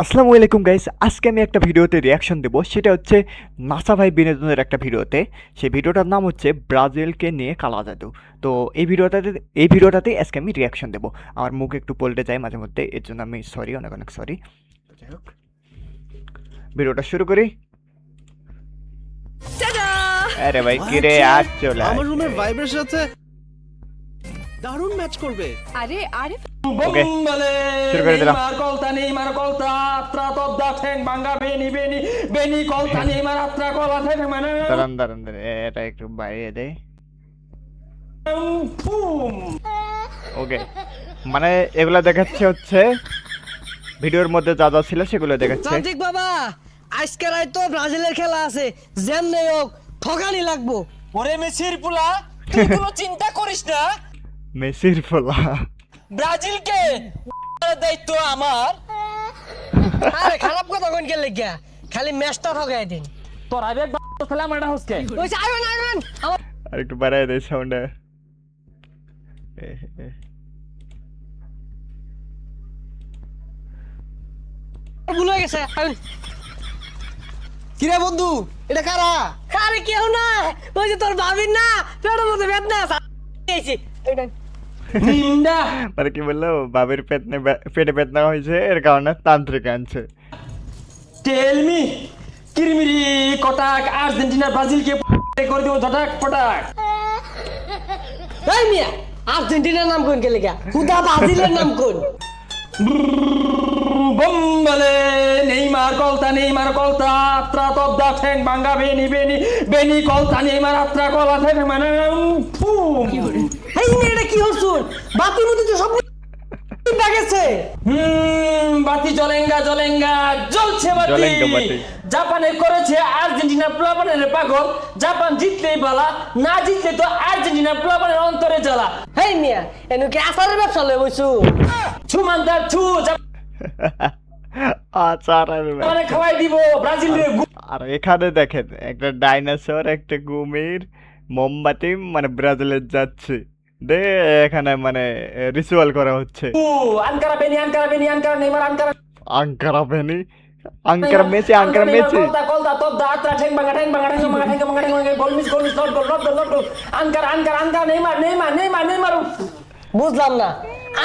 আসসালামু আলাইকুম গাইস, আজকে আমি একটা ভিডিওতে রিয়াকশন দেব। সেটা হচ্ছে নাসা ভাই বিনোদনের একটা ভিডিওতে। সেই ভিডিওটার নাম হচ্ছে ব্রাজিলকে নিয়ে কালা জাদু। তো এই ভিডিওটাতে আজকে আমি রিয়াকশন দেব। আমার মুখ একটু পল্টে যায় মাঝে মধ্যে, এর জন্য আমি সরি, অনেক অনেক সরি। যাই হোক, ভিডিওটা শুরু করি। আরে ভাই কি রে, আজ চলে আমার রুমের আসছে। ভাইবের সাথে দারুণ ম্যাচ করবে। আরে আরে ওকে, শুরু করে দিলাম। Neymar kolta atra top da ঠ্যাং ভাঙা বেনি kolta Neymar atra কলা ঠ্যাং মানে দাঁড়ান দাঁড়ান দাঁড়ান, এটা একটু বাইরে দেয়। ফুম ওকে, মানে এগুলা দেখাচ্ছে হচ্ছে ভিডিওর মধ্যে যা যা ছিল সেগুলো দেখাচ্ছে। তান্ত্রিক বাবা, আজকে রাত তো ব্রাজিলের খেলা আছে, যেমনি হোক ঠকানি লাগবো। ওরে মেসির পুলা তুই কোনো চিন্তা করিস না মেসির ফলা। ব্রাজিলকে দায়িত্ব আমার আরে খারাপ কথা কোন কে লাগিয়া, খালি ম্যাচটা ঠকাই দিন। তোর আবেগ খেলা আমারটা হচ্ছে কইছে আইবেন আইবেন আমার আর একটু বাড়ায় দেয় সাউন্ডটা। ভুল হয়ে গেছে। আইবেন। কিরে বন্ধু, এটা কারা? আরে কেউ না, ওই যে তোর ভাবির না পেটের মধ্যে বেদনা আছে এইছি এইটা। নিন্দা মানে কি বললো, বাবের পেটে বেদনা হয়েছে, এর কারণে তান্ত্রিক আনছে। টেল মি কিরমিরি কটাক আর্জেন্টিনা ব্রাজিলকে করে দেব ধটাক পটাক এই মিয়া, আর্জেন্টিনার নাম কোন কে লাগিয়া, খুদা ব্রাজিলের নাম কোন? বম্বলে Neymar kolta atra top da ঠ্যাং ভাঙা বেনি kolta Neymar atra কলা ঠ্যাং মানে ফুম এই মিয়া, এটা কি হচ্ছুন? বাতির মধ্যে তো সব গেছে। বাতি জ্বলেঙ্গা জ্বলছে জ্বলেঙ্গা বাতি বাতি। জাপানে করেছে আর্জেন্টিনা প্লাবনের পাগল, জাপান জিতলেই বালা, না জিতলে তো আর্জেন্টিনা প্লাবনের অন্তরে জ্বালা। হেই মিয়া, এনু কি আসারের ব্যবসা লয়ে বইছু? ছুমান্তার ছু আচার আর জাপানে খাওয়াই দিব ব্রাজিলের আর এখানে দেখেন একটা ডাইনোসর, একটা কুমির, মোমবাতি, মানে ব্রাজিলে যাচ্ছে দে, এখানে মানে রিচুয়াল করা হচ্ছে। আনকারা বেনি Neymar আনকারা আঙ্কারা ভেনি, আঙ্কারা মেসি, আঙ্কারা Messi. kolta top da atra ঠ্যাং ভাঙা গোল মিস নট গোল আনকারা Neymar বুঝলাম না,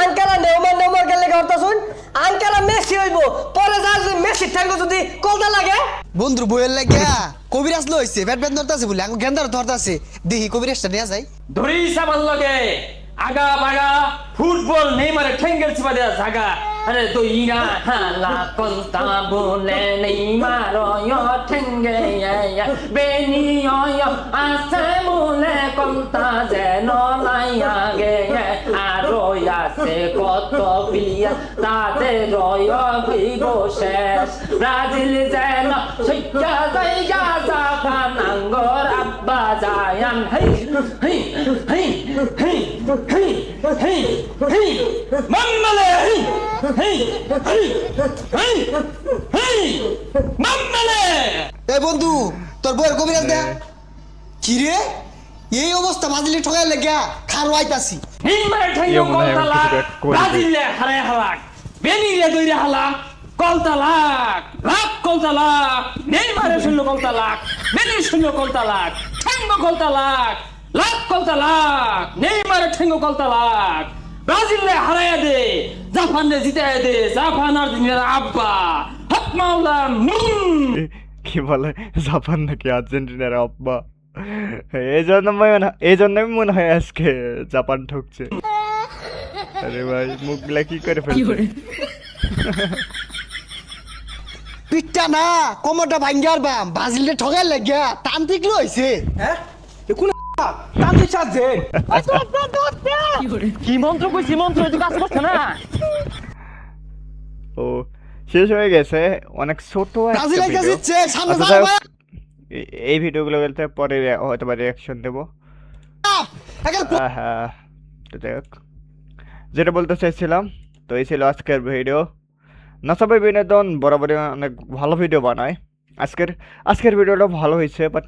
আঙ্কারা নেউমার গেলে কথা শুন, আঙ্কারা মেসি হইবো, পরে যা যদি মেসি ঠ্যাঙ্গো যদি কলতা লাগে। বন্ধুর বইয়ের লাগিয়া কবিরাজ লইছে, ব্যাট ব্যাট ধরতাছে বলে আঙ্গু গেন্দার ধরতাছে, দেখি কবিরাজটা নিয়ে যাই। ধরিস আমার লগে আগা বাগা ফুটবল নেইমারে ঠেঙ্গেল চিপা দেয়া জাগা আরে তো ইরা হালা কলতা বলে নেইমার ঠেঙ্গে বেনি আছে বলে কলতা যেন লাইয়া গে আরো আছে কত পিয়া তাতে রয় হইব শেষ ব্রাজিল যেন সৈক্যা জায়গা জাপান আঙ্গর আব্বা জায়ান হেই হেই হেই হেই হেই হেই হেই মাম্মালে হেই হেই হেই হেই মাম্মালে এই বন্ধু, তোর বইয়ের কবিরাজ দে। কি রে, এই অবস্থা ব্রাজিলে ঠকাই লাগিয়া খারো আইতাছি। নেইমার ঠেঙ্গে ইয়ে মনে হয় কলতালা কিছু একটা করবে। ব্রাজিলে হারায় হালাক বেনিরে দইরে হালা কলতালাক লাখ কলতালাক নেইমারে শূন্য কলতালাক বেনির শূন্য কলতালাক ঠেঙ্গ কলতালাক লাখ কলতালাক নেইমারে ঠেঙ্গ কলতালাক ব্রাজিলে হারায় দে জাপানে জিতায় দে জাপান আর্জেন্টিনার আব্বা হক মাওলা কি বলে, জাপান নাকি আর্জেন্টিনার আব্বা? এই জন্যই মনে হয় আজকে জাপান ঠকছে। আরে ভাই, মুখগুলা কি করে ফেলছে। পিঠটা না কোমরটা ভাঙ্গার বাম, ব্রাজিলে ঠকাই লাগিয়া তান্ত্রিক লইছে। হ্যাঁ কোন তান্ত্রিক সাজে কি মন্ত্র কইছি মন্ত্র তুই কাজ করছ না ও শেষ হয়ে গেছে, অনেক ছোট একটা ব্রাজিল ভিডিও। জিতছে, সামনে আচ্ছা, যাও। এই ভিডিওগুলো বলতে পরে হয়তো বা রিয়াকশন দেবো। হ্যাঁ, তো যাই হোক, যেটা বলতে চাইছিলাম, তো এই ছিল আজকের ভিডিও। নাসাবে বিনোদন বরাবরই অনেক ভালো ভিডিও বানায়। আজকের ভিডিওটা ভালো হয়েছে, বাট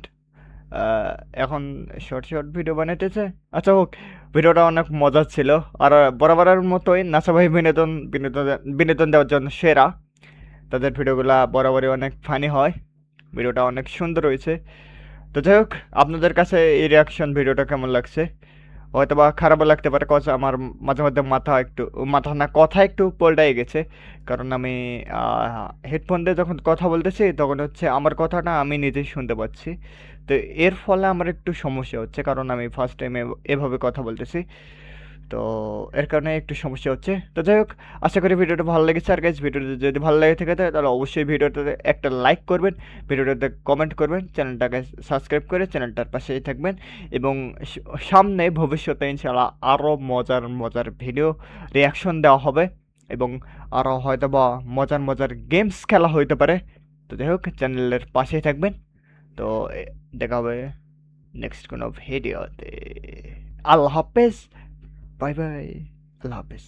এখন শর্ট ভিডিও বানাইতেছে। আচ্ছা হোক, ভিডিওটা অনেক মজার ছিল। আর বরাবরের মতোই নাসাভাই বিনোদন বিনোদন বিনোদন দেওয়ার জন্য সেরা। তাদের ভিডিওগুলো বরাবরই অনেক ফানি হয়, ভিডিওটা অনেক সুন্দর হয়েছে। তো যাই হোক, আপনাদের কাছে এই রিয়াকশন ভিডিওটা কেমন লাগছে? হয়তো বা খারাপও লাগতে পারে, কজ আমার মাঝে মধ্যে মাথা না কথা একটু পল্টাই গেছে, কারণ আমি হেডফোন দিয়ে যখন কথা বলতেছি তখন হচ্ছে আমার কথাটা আমি নিজেই শুনতে পাচ্ছি। তো এর ফলে আমার একটু সমস্যা হচ্ছে, কারণ আমি ফার্স্ট টাইম এভাবে কথা বলতেছি। তো এর কারণে একটু সমস্যা হচ্ছে। তো যাই হোক, আশা করি ভিডিওটা ভালো লেগেছে। আর গাইজ, ভিডিওটা যদি ভালো লেগে থাকে তাহলে অবশ্যই ভিডিওটাতে একটা লাইক করবেন, ভিডিওটাতে কমেন্ট করবেন, চ্যানেলটাকে সাবস্ক্রাইব করে চ্যানেলটার পাশেই থাকবেন। এবং সামনে ভবিষ্যতে ইনশাআল্লাহ আরও মজার মজার ভিডিও রিয়াকশন দেওয়া হবে, এবং আরও হয়তো বা মজার মজার গেমস খেলা হইতে পারে। তো যাই হোক, চ্যানেলের পাশেই থাকবেন। তো দেখা হবে নেক্সট কোনো ভিডিওতে। আল্লাহ হাফেজ, বাই বাই, আল্লাহ হাফেজ।